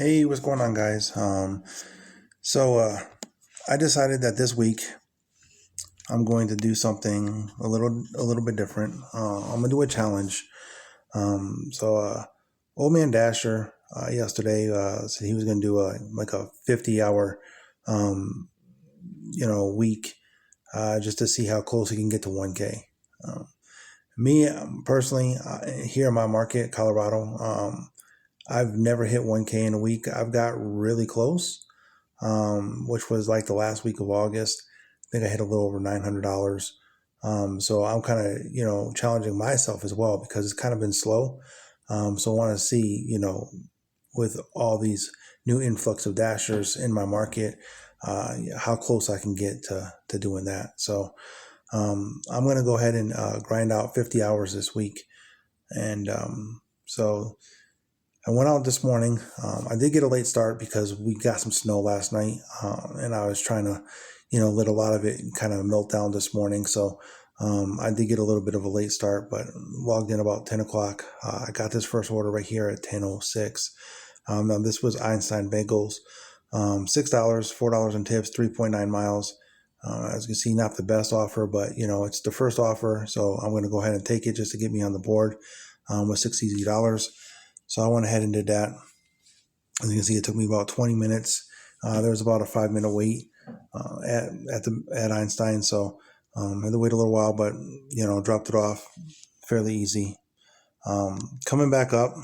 Hey, what's going on, guys? So I decided that this week I'm going to do something a little bit different. I'm gonna do a challenge. Old man Dasher yesterday said he was gonna do a 50-hour, um, week, just to see how close he can get to 1K. Um, Me personally, here in my market, Colorado, I've never hit 1K in a week. I've got really close, which was like the last week of August. I think I hit a little over $900. So I'm kind of, challenging myself as well because it's kind of been slow. So I want to see, with all these new influx of dashers in my market, how close I can get to doing that. So I'm going to go ahead and grind out 50 hours this week. And so I went out this morning. I did get a late start because we got some snow last night, and I was trying to, let a lot of it kind of melt down this morning. So I did get a little bit of a late start, but logged in about 10 o'clock. I got this first order right here at 10:06. Now this was Einstein Bagels, $6, $4 in tips, 3.9 miles. As you can see, not the best offer, but it's the first offer, so I'm going to go ahead and take it just to get me on the board with $60. So I went ahead and did that. As you can see, it took me about 20 minutes. There was about a 5-minute wait at Einstein, so I had to wait a little while, but dropped it off fairly easy. Coming back up,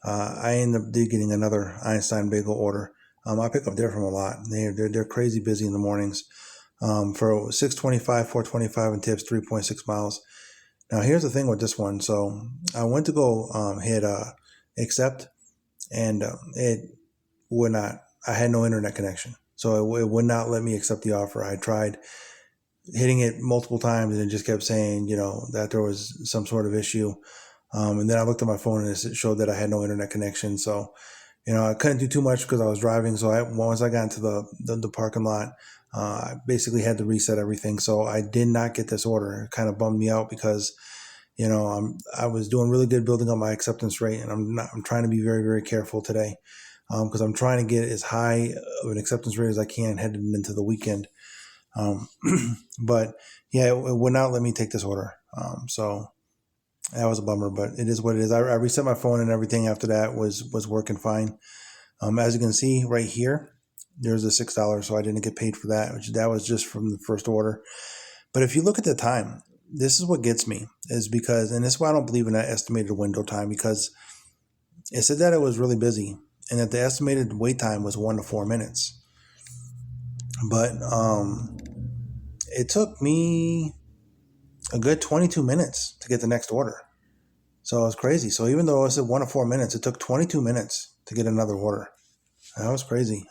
I ended up getting another Einstein bagel order. I pick up there from a lot. They're crazy busy in the mornings. For 625, 425 and tips, 3.6 miles. Now here's the thing with this one. So I went to go hit accept, and it would not. I had no internet connection, so it would not let me accept the offer. I tried hitting it multiple times, and it just kept saying, that there was some sort of issue. And then I looked at my phone, and it showed that I had no internet connection. So, I couldn't do too much because I was driving. So once I got into the parking lot, I basically had to reset everything. So I did not get this order. It kind of bummed me out because I was doing really good building up my acceptance rate, and I'm trying to be very, very careful today because I'm trying to get as high of an acceptance rate as I can heading into the weekend. Um, but yeah, it would not let me take this order. So that was a bummer, but it is what it is. I reset my phone and everything after that was working fine. As you can see right here, there's the $6, so I didn't get paid for that, that was just from the first order. But if you look at the time, this is what gets me, is because, and this is why I don't believe in that estimated window time, because it said that it was really busy and that the estimated wait time was 1 to 4 minutes. But it took me a good 22 minutes to get the next order. So it was crazy. So even though it said 1 to 4 minutes, it took 22 minutes to get another order. That was crazy.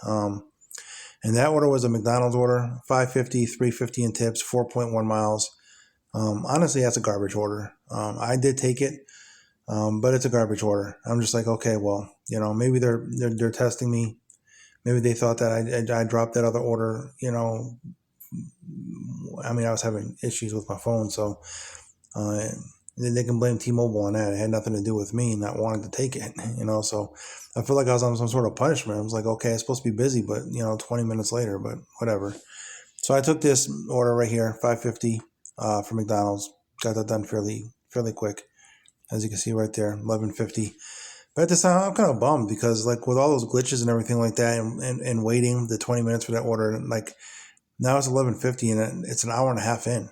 And that order was a McDonald's order, $5.50, $3.50 in tips, 4.1 miles. Honestly, that's a garbage order. I did take it, but it's a garbage order. I'm just like, okay, well, maybe they're testing me. Maybe they thought that I dropped that other order. I mean, I was having issues with my phone, so they can blame T-Mobile on that. It had nothing to do with me not wanting to take it. So I feel like I was on some sort of punishment. I was like, okay, it's supposed to be busy, but 20 minutes later, but whatever. So I took this order right here, $5.50 from McDonald's. Got that done fairly quick, as you can see right there, $11.50. But at this time, I'm kind of bummed because, like, with all those glitches and everything like that, and waiting the 20 minutes for that order, like now it's $11.50 and it's an hour and a half in.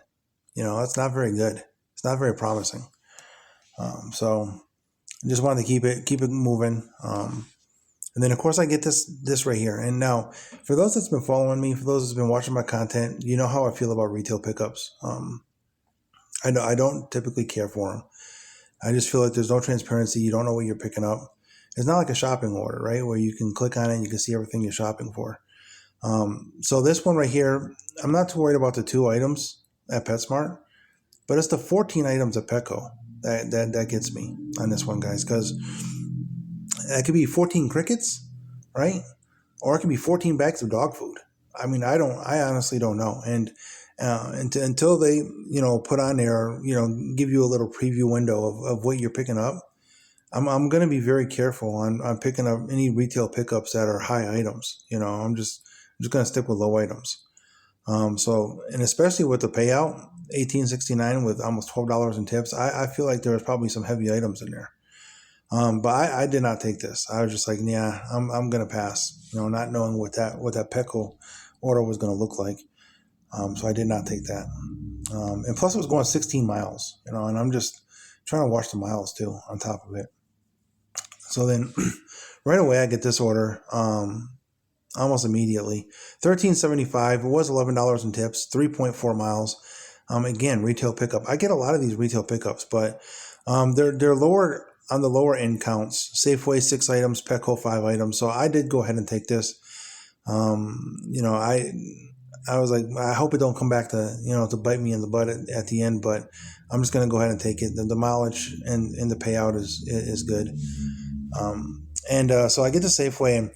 That's not very good. It's not very promising. So I just wanted to keep it moving. And then of course I get this right here. And now for those that's been following me, for those that's been watching my content, you know how I feel about retail pickups. I know I don't typically care for them. I just feel like there's no transparency. You don't know what you're picking up. It's not like a shopping order, right? Where you can click on it and you can see everything you're shopping for. So this one right here, I'm not too worried about the 2 items at PetSmart, but it's the 14 items at Petco that gets me on this one, guys, because it could be 14 crickets, right? Or it could be 14 bags of dog food. I mean, I honestly don't know. And until they, put on there, give you a little preview window of what you're picking up, I'm going to be very careful on picking up any retail pickups that are high items. I'm just going to stick with low items. So, and especially with the payout, 1869 with almost $12 in tips, I feel like there was probably some heavy items in there. But I did not take this. I was just like, yeah, I'm gonna pass. Not knowing what that Petco order was gonna look like. So I did not take that. And plus, it was going 16 miles. And I'm just trying to watch the miles too on top of it. So then, right away, I get this order. Almost immediately, 1375. It was $11 in tips. 3.4 miles. Again, retail pickup. I get a lot of these retail pickups, but they're lower on the lower end counts. Safeway 6 items, Petco 5 items. So I did go ahead and take this. I was like, I hope it don't come back to bite me in the butt at the end, but I'm just gonna go ahead and take it. The mileage and the payout is good. So I get to Safeway, and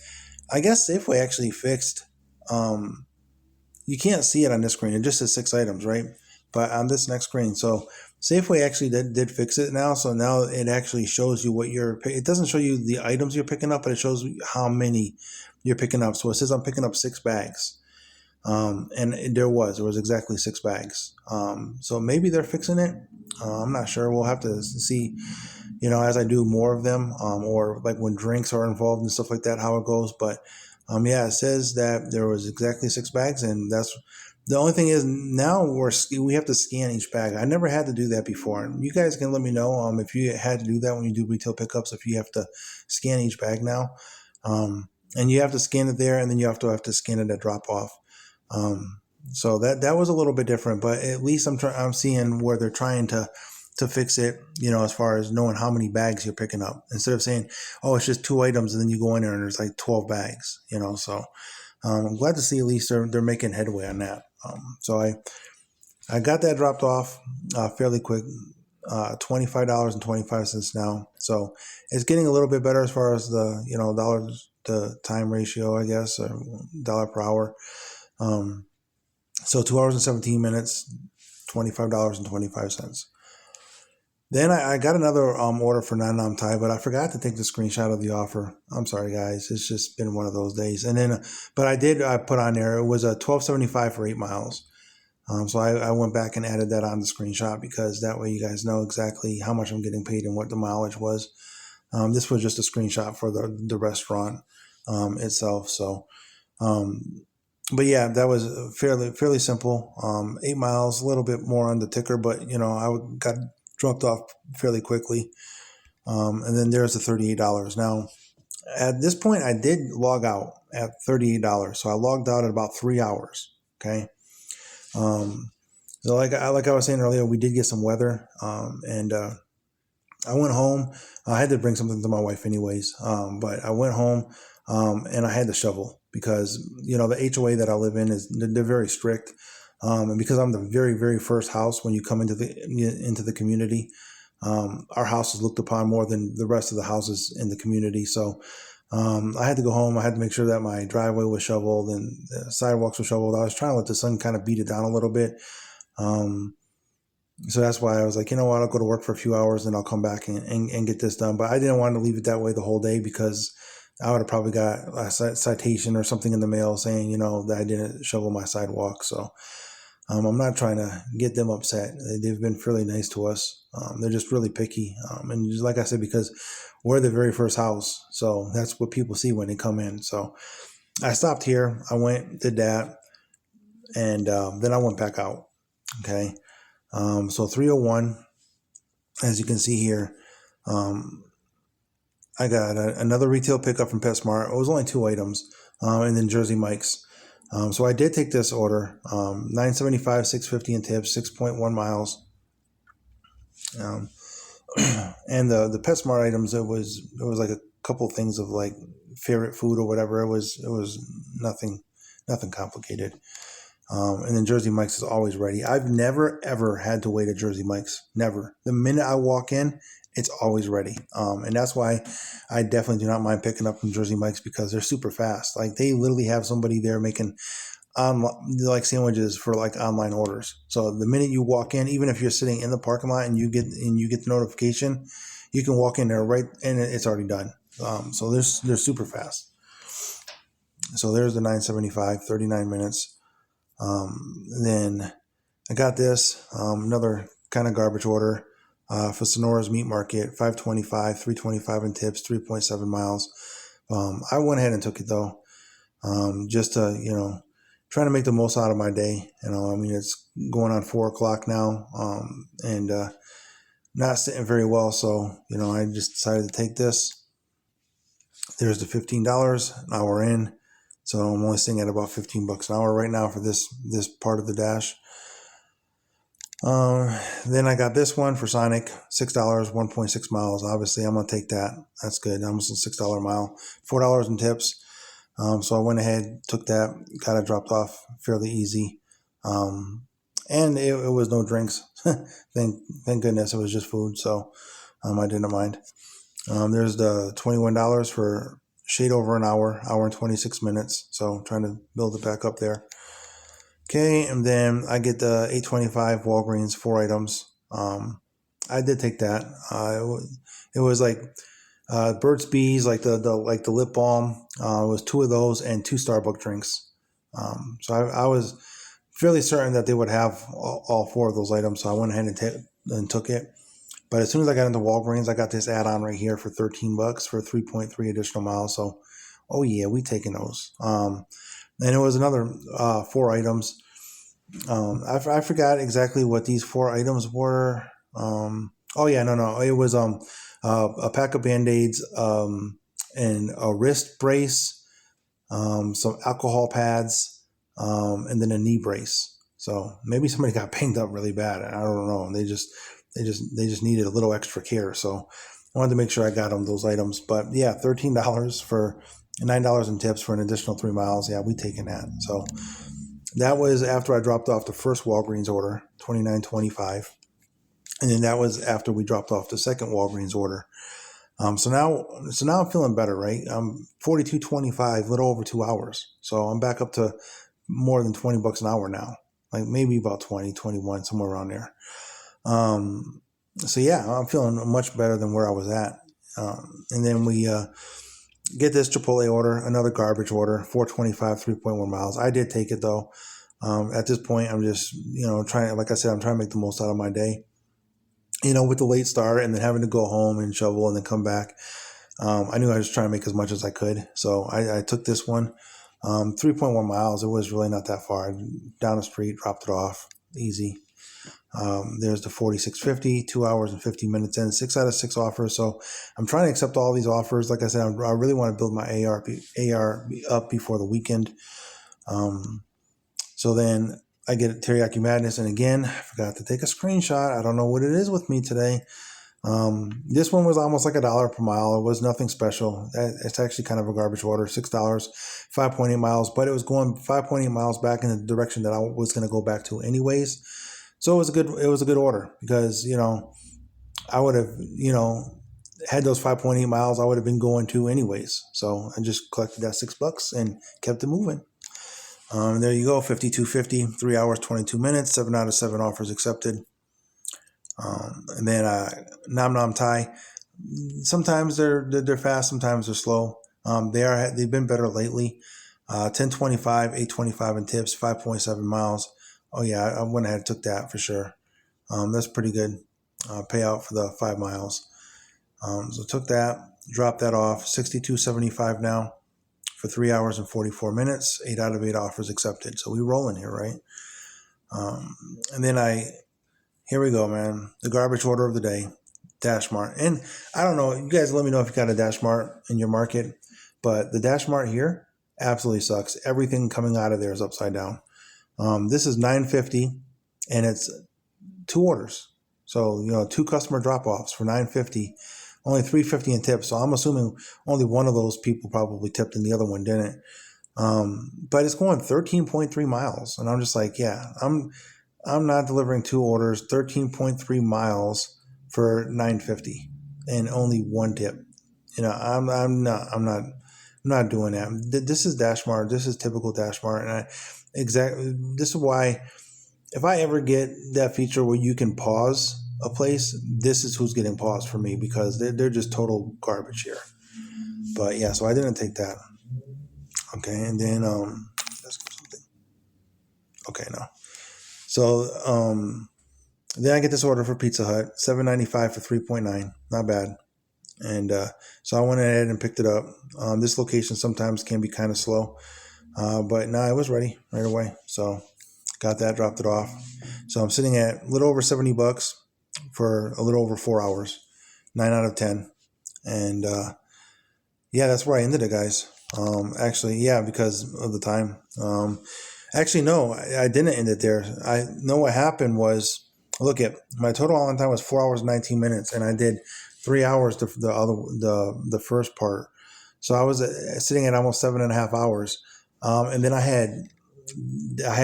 I guess Safeway actually fixed. You can't see it on this screen. It just says 6 items, right? But on this next screen, so Safeway actually did fix it now. So now it actually shows you it doesn't show you the items you're picking up, but it shows you how many you're picking up. So it says I'm picking up 6 bags. And there was exactly 6 bags. So maybe they're fixing it. I'm not sure. We'll have to see, as I do more of them, or like when drinks are involved and stuff like that, how it goes. But yeah, it says that there was exactly 6 bags, and that's the only thing is now we have to scan each bag. I never had to do that before. You guys can let me know if you had to do that when you do retail pickups, if you have to scan each bag now. And you have to scan it there, and then you have to scan it at drop off. So that was a little bit different, but at least I'm seeing where they're trying to fix it, as far as knowing how many bags you're picking up, instead of saying, oh, it's just 2 items, and then you go in there and there's like 12 bags, so I'm glad to see at least they're making headway on that. So I got that dropped off fairly quick, $25.25 now. So it's getting a little bit better as far as the dollars to time ratio, I guess, or dollar per hour. So 2 hours and 17 minutes, $25.25. Then I got another order for Nan Thai, but I forgot to take the screenshot of the offer. I'm sorry, guys. It's just been one of those days. And then, but I put on there, it was a $12.75 for 8 miles. So I went back and added that on the screenshot, because that way you guys know exactly how much I'm getting paid and what the mileage was. This was just a screenshot for the restaurant itself. So, but yeah, that was fairly simple. 8 miles, a little bit more on the ticker, but I got dropped off fairly quickly. And then there's the $38. Now, at this point, I did log out at $38. So I logged out at about 3 hours. Okay. So like I was saying earlier, we did get some weather, and I went home. I had to bring something to my wife anyways, but I went home, and I had to shovel, because the HOA that I live in they're very strict, and because I'm the very, very first house when you come into the community, our house is looked upon more than the rest of the houses in the community. So I had to go home. I had to make sure that my driveway was shoveled and the sidewalks were shoveled. I was trying to let the sun kind of beat it down a little bit. So that's why I was like, what, I'll go to work for a few hours and I'll come back and get this done. But I didn't want to leave it that way the whole day, because I would have probably got a citation or something in the mail saying, that I didn't shovel my sidewalk. So I'm not trying to get them upset. They've been fairly nice to us. They're just really picky. And just like I said, because we're the very first house, so that's what people see when they come in. So I stopped here. I went, did that, and then I went back out. Okay. So 301, as you can see here, I got another retail pickup from PetSmart. It was only 2 items, and then Jersey Mike's. So I did take this order, $9.75, $6.50 in tips, 6.1 miles. And the PetSmart items, it was like a couple things of like favorite food or whatever. It was nothing complicated. And then Jersey Mike's is always ready. I've never ever had to wait at Jersey Mike's. Never. The minute I walk in, it's always ready. And that's why I definitely do not mind picking up from Jersey Mike's, because they're super fast. Like, they literally have somebody there making like sandwiches for like online orders. So the minute you walk in, even if you're sitting in the parking lot and you get the notification, you can walk in there right and it's already done. So they're super fast. So there's the 975, 39 minutes. Then I got this, another kind of garbage order for Sonora's Meat Market, 525, 325 in tips, 3.7 miles. I went ahead and took it though, just to, trying to make the most out of my day. It's going on 4 o'clock now, and not sitting very well. So, I just decided to take this. There's the $15 an hour in. So I'm only sitting at about $15 an hour right now for this part of the dash. Then I got this one for Sonic, $6, 1.6 miles. Obviously, I'm gonna take that. That's good. Almost a $6 a mile, $4 in tips. So I went ahead, took that, got it dropped off fairly easy. And it was no drinks. Thank goodness it was just food. So I didn't mind. There's the $21 for shade over an hour and 26 minutes. So I'm trying to build it back up there. Okay, and then I get the $8.25 Walgreens, 4 items. I did take that. It was like Burt's Bees, like the lip balm. It was 2 of those and 2 Starbucks drinks. So I was fairly certain that they would have all 4 of those items. So I went ahead and took it. But as soon as I got into Walgreens, I got this add-on right here for $13 for 3.3 additional miles. So, oh yeah, we taking those. And it was another 4 items. I forgot exactly what these 4 items were. Oh yeah, no, it was a pack of Band-Aids, and a wrist brace, some alcohol pads, and then a knee brace. So maybe somebody got banged up really bad. I don't know. They just needed a little extra care. So I wanted to make sure I got them those items. But yeah, $13 for $9 in tips for an additional 3 miles. Yeah, we taking that. So that was after I dropped off the first Walgreens order, $29.25, and then that was after we dropped off the second Walgreens order. So now I'm feeling better, right? I'm $42.25, a little over 2 hours. So I'm back up to more than $20 an hour now, like maybe about 20, 21, somewhere around there. So yeah, I'm feeling much better than where I was at. And then we get this Chipotle order, another garbage order, $4.25, 3.1 miles. I did take it though. At this point, I'm just, trying, like I said, I'm trying to make the most out of my day. With the late start and then having to go home and shovel and then come back. I knew I was trying to make as much as I could. So I took this one, 3.1 miles. It was really not that far. Down the street, dropped it off, easy. There's the 46.50, 2 hours and 50 minutes in, 6 out of 6 offers. So I'm trying to accept all these offers. Like I said, I really want to build my AR up before the weekend. So then I get Teriyaki Madness. And again, I forgot to take a screenshot. I don't know what it is with me today. This one was almost like $1 per mile. It was nothing special. It's actually kind of a garbage order, $6, 5.8 miles, but it was going 5.8 miles back in the direction that I was going to go back to anyways. So it was a good order because, I would have, had those 5.8 miles, I would have been going to anyways. So I just collected that $6 and kept it moving. There you go, 52.50, 3 hours, 22 minutes, 7 out of 7 offers accepted. And then Nam Nam Thai. Sometimes they're fast, sometimes they're slow. They've been better lately. 10.25, 8.25 in tips, 5.7 miles. Oh yeah, I went ahead and took that for sure. That's pretty good payout for the 5 miles. So took that, dropped that off, 62.75 now for 3 hours and 44 minutes, 8 out of 8 offers accepted. So we rolling here, right? And then here we go, man. The garbage order of the day, Dash Mart. And I don't know, you guys let me know if you got a Dash Mart in your market, but the Dash Mart here absolutely sucks. Everything coming out of there is upside down. This is $9.50 and it's 2 orders. So, 2 customer drop-offs for $9.50, only $3.50 in tips. So I'm assuming only one of those people probably tipped and the other one didn't. But it's going 13.3 miles. And I'm just like, yeah, I'm not delivering 2 orders, 13.3 miles for $9.50 and only 1 tip. I'm not doing that. This is Dash Mart. This is typical Dash Mart. And this is why if I ever get that feature where you can pause a place, this is who's getting paused for me, because they're just total garbage here. But yeah, so I didn't take that. Okay, and then let's go something. Okay, no. So then I get this order for Pizza Hut, $7.95 for 3.9, not bad. And so I went ahead and picked it up. This location sometimes can be kind of slow, but no, it was ready right away. So got that, dropped it off. So I'm sitting at a little over $70 for a little over 4 hours, 9 out of 10. And yeah, that's where I ended it, guys. Actually, yeah, because of the time. Actually, no, I didn't end it there. I know what happened was, look at my total on time was 4 hours and 19 minutes, and I did 3 hours the first part. So I was sitting at almost 7.5 hours, and then I had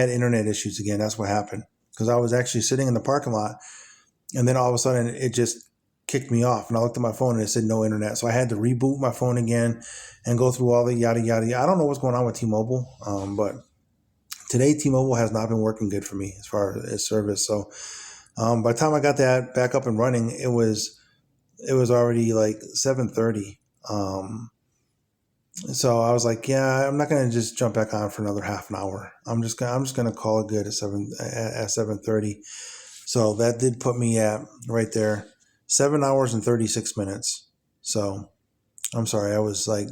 internet issues again. That's what happened, because I was actually sitting in the parking lot, and then all of a sudden it just kicked me off, and I looked at my phone and it said no internet. So I had to reboot my phone again and go through all the yada yada. I don't know what's going on with T-Mobile, but today T-Mobile has not been working good for me as far as service. So by the time I got that back up and running, it was already like 7:30. So I was like, yeah, I'm not gonna just jump back on for another half an hour. I'm just gonna call it good at 7:30. So that did put me at right there, 7 hours and 36 minutes. So I'm sorry, I was like,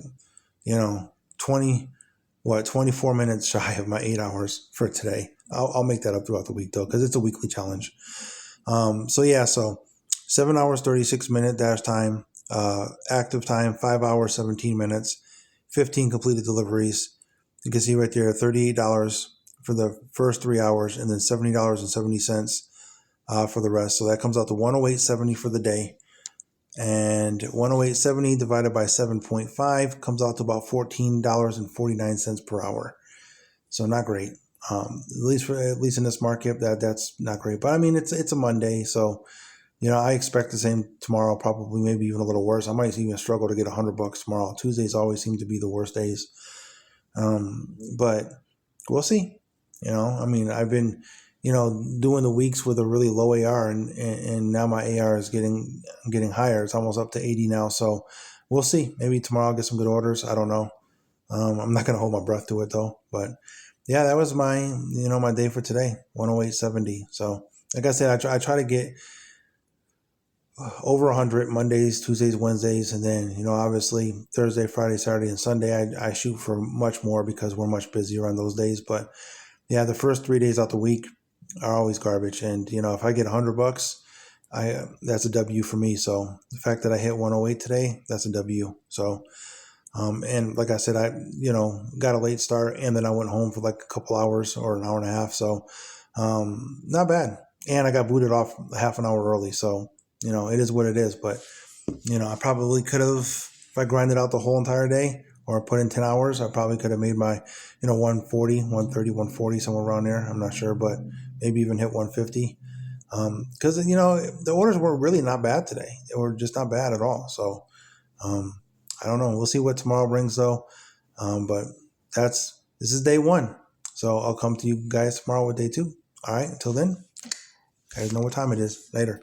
24 minutes shy of my 8 hours for today. I'll make that up throughout the week though, because it's a weekly challenge. So yeah, so 7 hours 36 minute dash time, active time 5 hours 17 minutes, 15 completed deliveries. You can see right there $38 for the first 3 hours, and then $70.70 for the rest. So that comes out to $108.70 for the day. And $108.70 divided by 7.5 comes out to about $14.49 per hour. So not great. At least in this market, that's not great. But I mean, it's a Monday, so I expect the same tomorrow. Probably, maybe even a little worse. I might even struggle to get $100 tomorrow. Tuesdays always seem to be the worst days. But we'll see. I mean, I've been doing the weeks with a really low AR, and now my AR is getting higher. It's almost up to 80 now. So we'll see. Maybe tomorrow I'll get some good orders. I don't know. I'm not going to hold my breath to it though. But yeah, that was my my day for today. 108.70. So like I said, I try to get over 100 Mondays, Tuesdays, Wednesdays, and then obviously Thursday, Friday, Saturday, and Sunday I shoot for much more because we're much busier on those days. But yeah, the first 3 days out the week are always garbage, and if I get $100, that's a W for me. So the fact that I hit 108 today, that's a W. So and like I said, I got a late start, and then I went home for like a couple hours or an hour and a half. So not bad, and I got booted off half an hour early. So it is what it is. But I probably could have, if I grinded out the whole entire day or put in 10 hours, I probably could have made my 140, 130, 140, somewhere around there. I'm not sure, but maybe even hit 150. Because the orders were really not bad today. They were just not bad at all. So I don't know. We'll see what tomorrow brings though. But this is day one. So I'll come to you guys tomorrow with day two. All right. Until then, you guys know what time it is. Later.